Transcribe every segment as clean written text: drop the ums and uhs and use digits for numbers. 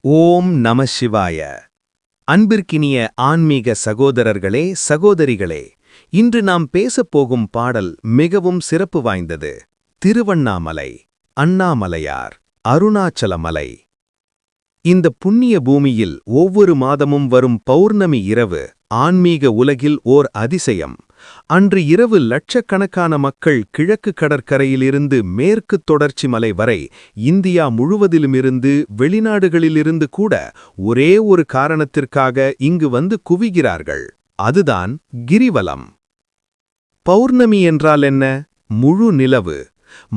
ஓம் நம சிவாய. அன்பிற்கினிய ஆன்மீக சகோதரர்களே, சகோதரிகளே, இன்று நாம் பேசப்போகும் பாடல் மிகவும் சிறப்பு வாய்ந்தது. திருவண்ணாமலை, அண்ணாமலையார், அருணாச்சலமலை. இந்த புண்ணிய பூமியில் ஒவ்வொரு மாதமும் வரும் பௌர்ணமி இரவு ஆன்மீக உலகில் ஓர் அதிசயம். அன்று இரவு லட்சக்கணக்கான மக்கள் கிழக்கு கடற்கரையிலிருந்து மேற்கு தொடர்ச்சி மலை வரை இந்தியா முழுவதிலுமிருந்து வெளிநாடுகளிலிருந்து கூட ஒரே ஒரு காரணத்திற்காக இங்கு வந்து குவிகிறார்கள். அதுதான் கிரிவலம். பௌர்ணமி என்றால் என்ன? முழு நிலவு.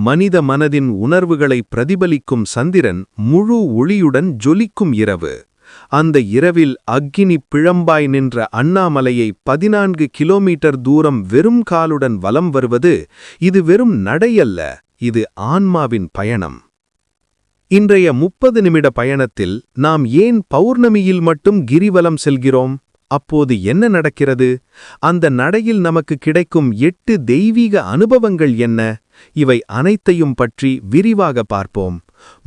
மனித மனதின் உணர்வுகளை பிரதிபலிக்கும் சந்திரன் முழு ஒளியுடன் ஜொலிக்கும் இரவு. அந்த இரவில் அக்கினி பிழம்பாய் நின்ற அண்ணாமலையை 14 கிலோமீட்டர் தூரம் வெறும் காலுடன் வலம் வருவது, இது வெறும் நடையல்ல, இது ஆன்மாவின் பயணம். இன்றைய 30 நிமிட பயணத்தில் நாம் ஏன் பௌர்ணமியில் மட்டும் கிரிவலம் செல்கிறோம்? அப்போது என்ன நடக்கிறது? அந்த நடையில் நமக்கு கிடைக்கும் 8 தெய்வீக அனுபவங்கள் என்ன? இவை அனைத்தையும் பற்றி விரிவாக பார்ப்போம்.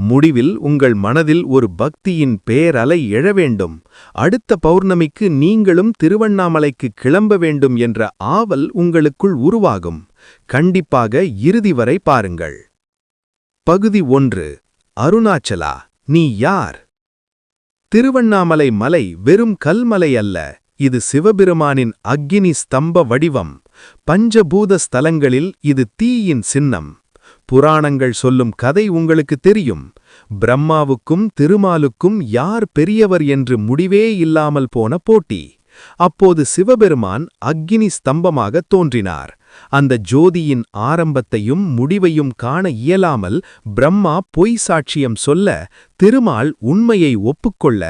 முடிவில் உங்கள் மனதில் ஒரு பக்தியின் பேரலை எழ வேண்டும். அடுத்த பௌர்ணமிக்கு நீங்களும் திருவண்ணாமலைக்கு கிளம்ப வேண்டும் என்ற ஆவல் உங்களுக்குள் உருவாகும். கண்டிப்பாக இறுதி வரை பாருங்கள். பகுதி 1. அருணாச்சலா, நீ யார்? திருவண்ணாமலை மலை வெறும் கல்மலை அல்ல, இது சிவபெருமானின் அக்கினி ஸ்தம்ப வடிவம். பஞ்சபூத ஸ்தலங்களில் இது தீயின் சின்னம். புராணங்கள் சொல்லும் கதை உங்களுக்கு தெரியும். பிரம்மாவுக்கும் திருமாலுக்கும் யார் பெரியவர் என்று முடிவே இல்லாமல் போன போட்டி. அப்போது சிவபெருமான் அக்கினி ஸ்தம்பமாக தோன்றினார். அந்த ஜோதியின் ஆரம்பத்தையும் முடிவையும் காண இயலாமல் பிரம்மா பொய் சாட்சியம் சொல்ல, திருமால் உண்மையை ஒப்புக்கொள்ள,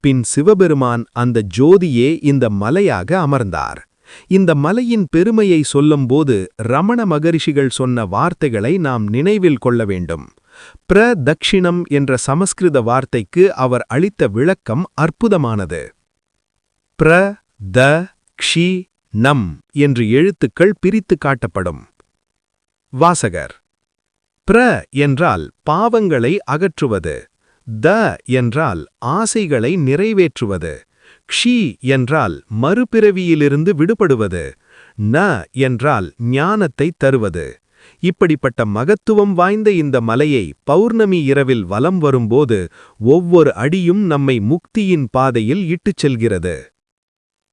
பின் சிவபெருமான் அந்த ஜோதியே இந்த மலையாக அமர்ந்தார். இந்த மலையின் பெருமையை சொல்லும்போது ரமண மகரிஷிகள் சொன்ன வார்த்தைகளை நாம் நினைவில் கொள்ள வேண்டும். பிரதக்ஷிணம் என்ற சமஸ்கிருத வார்த்தைக்கு அவர் அளித்த விளக்கம் அற்புதமானது. நம் என்று எழுத்துக்கள் பிரித்து காட்டப்படும். வாசகர்: பிர என்றால் பாவங்களை அகற்றுவது, த என்றால் ஆசைகளை நிறைவேற்றுவது, க்ஷி என்றால் மறுபிறவியிலிருந்து விடுபடுவது, ந என்றால் ஞானத்தை தருவது. இப்படிப்பட்ட மகத்துவம் வாய்ந்த இந்த மலையை பௌர்ணமி இரவில் வலம் வரும்போது ஒவ்வொரு அடியும் நம்மை முக்தியின் பாதையில் இட்டுச் செல்கிறது.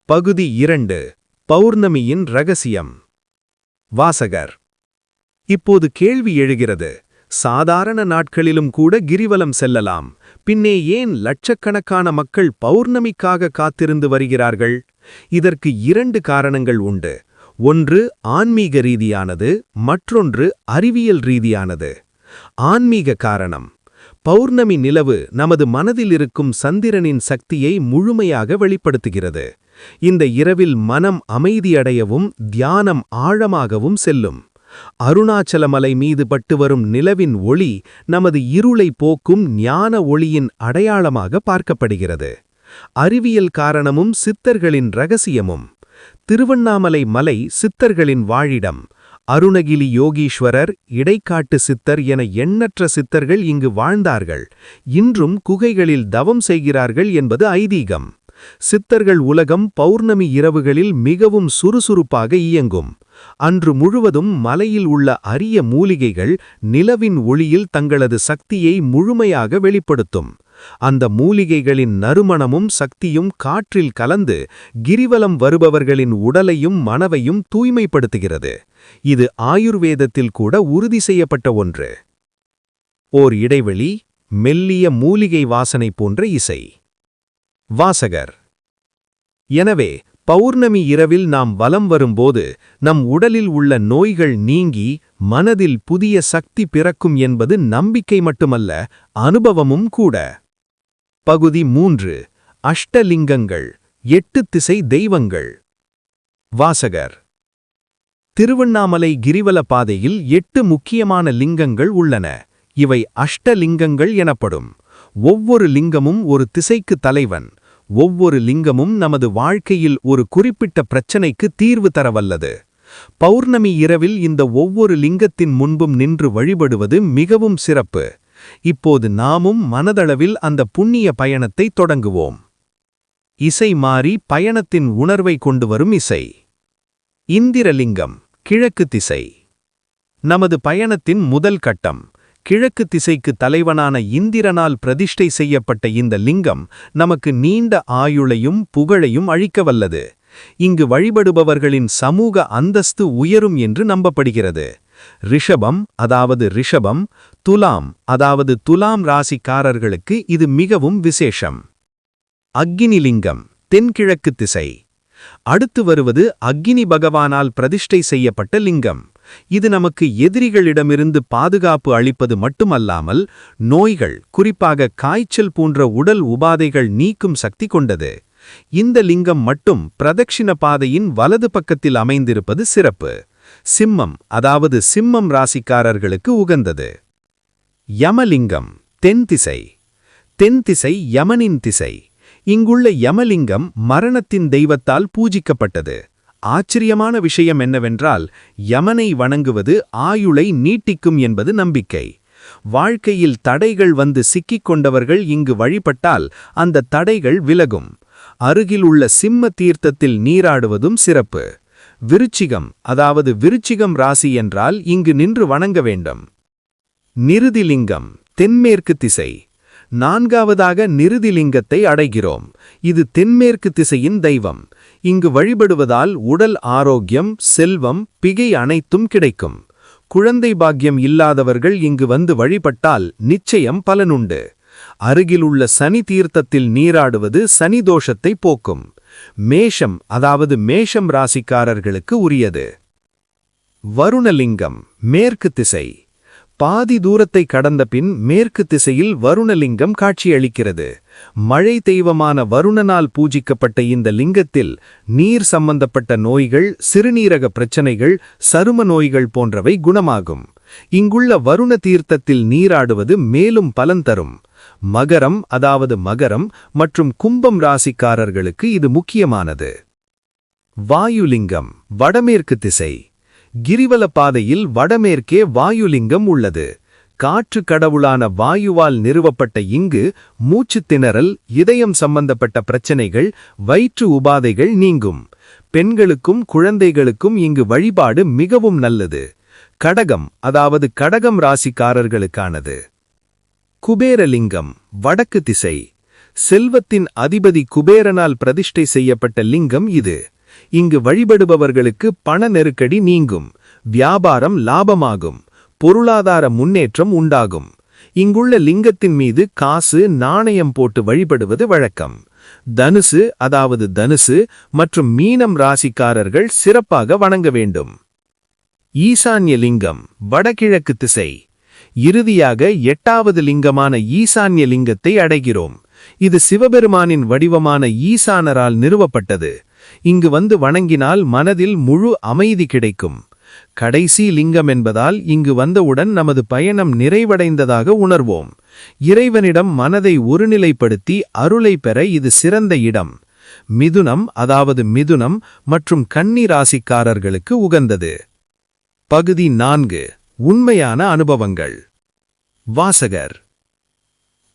பகுதி 2. பௌர்ணமியின் ரகசியம். வாசகர்: இப்போது கேள்வி எழுகிறது. சாதாரண நாட்களிலும் கூட கிரிவலம் செல்லலாம், பின்னே ஏன் லட்சக்கணக்கான மக்கள் பௌர்ணமிக்காக காத்திருந்து வருகிறார்கள்? இதற்கு 2 காரணங்கள் உண்டு. ஒன்று ஆன்மீக ரீதியானது, மற்றொன்று அறிவியல் ரீதியானது. ஆன்மீக காரணம்: பௌர்ணமி நிலவு நமது மனதில் இருக்கும் சந்திரனின் சக்தியை முழுமையாக வெளிப்படுத்துகிறது. இந்த இரவில் மனம் அமைதியடையவும் தியானம் ஆழமாகவும் செல்லும். அருணாச்சலமலை மீது பட்டு வரும் நிலவின் ஒளி நமது இருளை போக்கும் ஞான ஒளியின் அடையாளமாக பார்க்கப்படுகிறது. அறிவியல் காரணமும் சித்தர்களின் இரகசியமும். திருவண்ணாமலை மலை சித்தர்களின் வாழிடம். அருணகிரி யோகீஸ்வரர், இடைக்காட்டு சித்தர் என எண்ணற்ற சித்தர்கள் இங்கு வாழ்ந்தார்கள். இன்றும் குகைகளில் தவம் செய்கிறார்கள் என்பது ஐதீகம். சித்தர்கள் உலகம் பௌர்ணமி இரவுகளில் மிகவும் சுறுசுறுப்பாக இயங்கும். அன்று முழுவதும் மலையில் உள்ள அரிய மூலிகைகள் நிலவின் ஒளியில் தங்களது சக்தியை முழுமையாக வெளிப்படுத்தும். அந்த மூலிகைகளின் நறுமணமும் சக்தியும் காற்றில் கலந்து கிரிவலம் வருபவர்களின் உடலையும் மனவையும் தூய்மைப்படுத்துகிறது. இது ஆயுர்வேதத்தில் கூட உறுதி செய்யப்பட்ட ஒன்று. ஓர் இடைவெளி, மெல்லிய மூலிகை வாசனை போன்ற இசை. வாசகர்: எனவே பௌர்ணமி இரவில் நாம் வலம் வரும்போது நம் உடலில் உள்ள நோய்கள் நீங்கி மனதில் புதிய சக்தி பிறக்கும் என்பது நம்பிக்கை மட்டுமல்ல, அனுபவமும் கூட. பகுதி 3. அஷ்டலிங்கங்கள், 8 திசை தெய்வங்கள். வாசகர்: திருவண்ணாமலை கிரிவல பாதையில் 8 முக்கியமான லிங்கங்கள் உள்ளன. இவை அஷ்டலிங்கங்கள் எனப்படும். ஒவ்வொரு லிங்கமும் ஒரு திசைக்கு தலைவன். ஒவ்வொரு லிங்கமும் நமது வாழ்க்கையில் ஒரு குறிப்பிட்ட பிரச்சனைக்கு தீர்வு தரவல்லது. பௌர்ணமி இரவில் இந்த ஒவ்வொரு லிங்கத்தின் முன்பும் நின்று வழிபடுவது மிகவும் சிறப்பு. இப்போது நாமும் மனதளவில் அந்த புண்ணிய பயணத்தை தொடங்குவோம். இசை மாறி பயணத்தின் உணர்வை கொண்டு வரும் இசை. இந்திரலிங்கம், கிழக்கு திசை. நமது பயணத்தின் முதல் கட்டம். கிழக்கு திசைக்கு தலைவனான இந்திரனால் பிரதிஷ்டை செய்யப்பட்ட இந்த லிங்கம் நமக்கு நீண்ட ஆயுளையும் புகழையும் அளிக்க வல்லது. இங்கு வழிபடுபவர்களின் சமூக அந்தஸ்து உயரும் என்று நம்பப்படுகிறது. ரிஷபம் அதாவது ரிஷபம், துலாம் அதாவது துலாம் ராசிக்காரர்களுக்கு இது மிகவும் விசேஷம். அக்கினிலிங்கம், தென்கிழக்கு திசை. அடுத்து வருவது அக்கினி பகவானால் பிரதிஷ்டை செய்யப்பட்ட லிங்கம். இது நமக்கு எதிரிகளிடமிருந்து பாதுகாப்பு அளிப்பது மட்டுமல்லாமல் நோய்கள், குறிப்பாக காய்ச்சல் போன்ற உடல் உபாதைகள் நீக்கும் சக்தி கொண்டது. இந்த லிங்கம் மட்டும் பிரதட்சிண பாதையின் வலது பக்கத்தில் அமைந்திருப்பது சிறப்பு. சிம்மம் அதாவது சிம்மம் ராசிக்காரர்களுக்கு உகந்தது. யமலிங்கம், தென் திசை. தென் திசை யமனின் திசை. இங்குள்ள யமலிங்கம் மரணத்தின் தெய்வத்தால் பூஜிக்கப்பட்டது. ஆச்சரியமான விஷயம் என்னவென்றால், யமனை வணங்குவது ஆயுளை நீட்டிக்கும் என்பது நம்பிக்கை. வாழ்க்கையில் தடைகள் வந்து சிக்கிக் கொண்டவர்கள் இங்கு வழிபட்டால் அந்த தடைகள் விலகும். அருகில் உள்ள சிம்ம தீர்த்தத்தில் நீராடுவதும் சிறப்பு. விருச்சிகம் அதாவது விருச்சிகம் ராசி என்றால் இங்கு நின்று வணங்க வேண்டும். நிருதிலிங்கம், தென்மேற்கு திசை. நான்காவதாக நிருதிலிங்கத்தை அடைகிறோம். இது தென்மேற்கு திசையின் தெய்வம். இங்கு வழிபடுவதால் உடல் ஆரோக்கியம், செல்வம், பிகை அனைத்தும் கிடைக்கும். குழந்தை பாக்கியம் இல்லாதவர்கள் இங்கு வந்து வழிபட்டால் நிச்சயம் பலனுண்டு. அருகிலுள்ள சனி தீர்த்தத்தில் நீராடுவது சனி தோஷத்தை போக்கும். மேஷம் அதாவது மேஷம் ராசிக்காரர்களுக்கு உரியது. வருணலிங்கம், மேற்கு திசை. பாதி தூரத்தை கடந்த பின் மேற்கு திசையில் வருணலிங்கம் காட்சியளிக்கிறது. மழை தெய்வமான வருணனால் பூஜிக்கப்பட்ட இந்த லிங்கத்தில் நீர் சம்பந்தப்பட்ட நோய்கள், சிறுநீரக பிரச்சனைகள், சரும நோய்கள் போன்றவை குணமாகும். இங்குள்ள வருண தீர்த்தத்தில் நீராடுவது மேலும் பலன் தரும். மகரம் அதாவது மகரம் மற்றும் கும்பம் ராசிக்காரர்களுக்கு இது முக்கியமானது. வாயுலிங்கம், வடமேற்கு திசை. கிரிவல பாதையில் வடமேற்கே வாயுலிங்கம் உள்ளது. காற்று கடவுளான வாயுவால் நிறுவப்பட்ட இங்கு மூச்சுத் திணறல், இதயம் சம்பந்தப்பட்ட பிரச்சனைகள், வயிற்று உபாதைகள் நீங்கும். பெண்களுக்கும் குழந்தைகளுக்கும் இங்கு வழிபாடு மிகவும் நல்லது. கடகம் அதாவது கடகம் ராசிக்காரர்களுக்கானது. குபேரலிங்கம், வடக்கு திசை. செல்வத்தின் அதிபதி குபேரனால் பிரதிஷ்டை செய்யப்பட்ட லிங்கம் இது. இங்கு வழிபடுபவர்களுக்கு பண நெருக்கடி நீங்கும், வியாபாரம் லாபமாகும், பொருளாதார முன்னேற்றம் உண்டாகும். இங்குள்ள லிங்கத்தின் மீது காசு, நாணயம் போட்டு வழிபடுவது வழக்கம். தனுசு அதாவது தனுசு மற்றும் மீனம் ராசிக்காரர்கள் சிறப்பாக வணங்க வேண்டும். ஈசான்ய லிங்கம், வடகிழக்கு திசை. இறுதியாக 8வது லிங்கமான ஈசான்ய லிங்கத்தை அடைகிறோம். இது சிவபெருமானின் வடிவமான ஈசானரால் நிறுவப்பட்டது. இங்கு வந்து வணங்கினால் மனதில் முழு அமைதி கிடைக்கும். கடைசி லிங்கம் என்பதால் இங்கு வந்தவுடன் நமது பயணம் நிறைவடைந்ததாக உணர்வோம். இறைவனிடம் மனதை ஒருநிலைப்படுத்தி அருளை பெற இது சிறந்த இடம். மிதுனம் அதாவது மிதுனம் மற்றும் கன்னி ராசிக்காரர்களுக்கு உகந்தது. பகுதி 4. உண்மையான அனுபவங்கள். வாசகர்.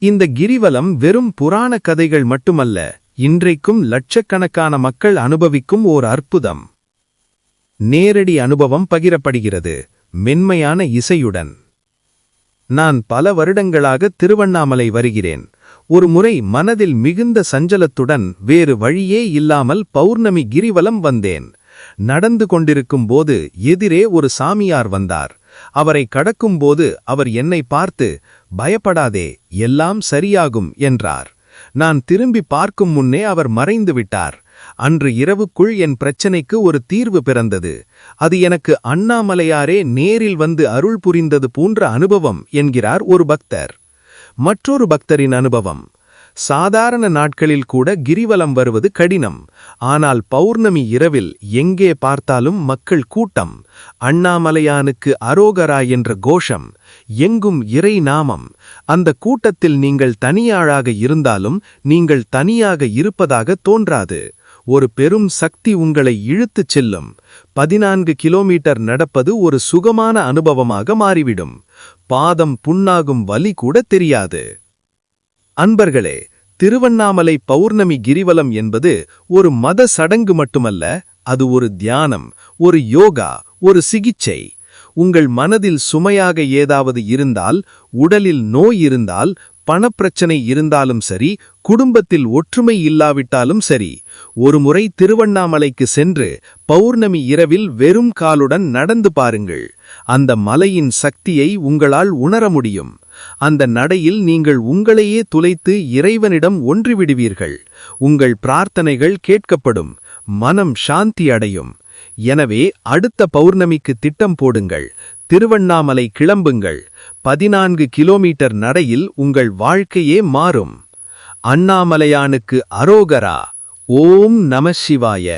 இந்த கிரிவலம் வெறும் புராண கதைகள் மட்டுமல்ல, இன்றைக்கும் லட்சக்கணக்கான மக்கள் அனுபவிக்கும் ஓர் அற்புதம். நேரடி அனுபவம் பகிரப்படுகிறது, மென்மையான இசையுடன். நான் பல வருடங்களாக திருவண்ணாமலை வருகிறேன். ஒரு முறை மனதில் மிகுந்த சஞ்சலத்துடன் வேறு வழியே இல்லாமல் பௌர்ணமி கிரிவலம் வந்தேன். நடந்து கொண்டிருக்கும் போது எதிரே ஒரு சாமியார் வந்தார். அவரை கடக்கும்போது அவர் என்னை பார்த்து, "பயப்படாதே, எல்லாம் சரியாகும்" என்றார். நான் திரும்பி பார்க்கும் முன்னே அவர் மறைந்து விட்டார். அன்று இரவுக்குள் என் பிரச்சனைக்கு ஒரு தீர்வு பிறந்தது. அது எனக்கு அண்ணாமலையாரே நேரில் வந்து அருள் புரிந்தது போன்ற அனுபவம் என்கிறார் ஒரு பக்தர். மற்றொரு பக்தரின் அனுபவம். சாதாரண நாட்களில் கூட கிரிவலம் வருவது கடினம். ஆனால் பௌர்ணமி இரவில் எங்கே பார்த்தாலும் மக்கள் கூட்டம். அண்ணாமலையானுக்கு அரோகரா என்ற கோஷம். எங்கும் இறை நாமம். அந்த கூட்டத்தில் நீங்கள் தனியாளாக இருந்தாலும் நீங்கள் தனியாக இருப்பதாக தோன்றாது. ஒரு பெரும் சக்தி உங்களை இழுத்துச் செல்லும். 14 கிலோமீட்டர் நடப்பது ஒரு சுகமான அனுபவமாக மாறிவிடும். பாதம் புண்ணாகும் வலி கூட தெரியாது. அன்பர்களே, திருவண்ணாமலை பௌர்ணமி கிரிவலம் என்பது ஒரு மத சடங்கு மட்டுமல்ல, அது ஒரு தியானம், ஒரு யோகா, ஒரு சிகிச்சை. உங்கள் மனதில் சுமையாக ஏதாவது இருந்தால், உடலில் நோய் இருந்தால், பணப்பிரச்சனை இருந்தாலும் சரி, குடும்பத்தில் ஒற்றுமை இல்லாவிட்டாலும் சரி, ஒருமுறை திருவண்ணாமலைக்கு சென்று பௌர்ணமி இரவில் வெறும் காலுடன் நடந்து பாருங்கள். அந்த மலையின் சக்தியை உங்களால் உணர முடியும். அந்த நடையில் நீங்கள் உங்களையே துளைத்து இறைவனிடம் ஒன்றிவிடுவீர்கள். உங்கள் பிரார்த்தனைகள் கேட்கப்படும், மனம் சாந்தி அடையும். எனவே அடுத்த பௌர்ணமிக்கு திட்டம் போடுங்கள். திருவண்ணாமலை கிளம்புங்கள். 14 கிலோமீட்டர் நடையில் உங்கள் வாழ்க்கையே மாறும். அண்ணாமலையானுக்கு அரோகரா. ஓம் நம சிவாய.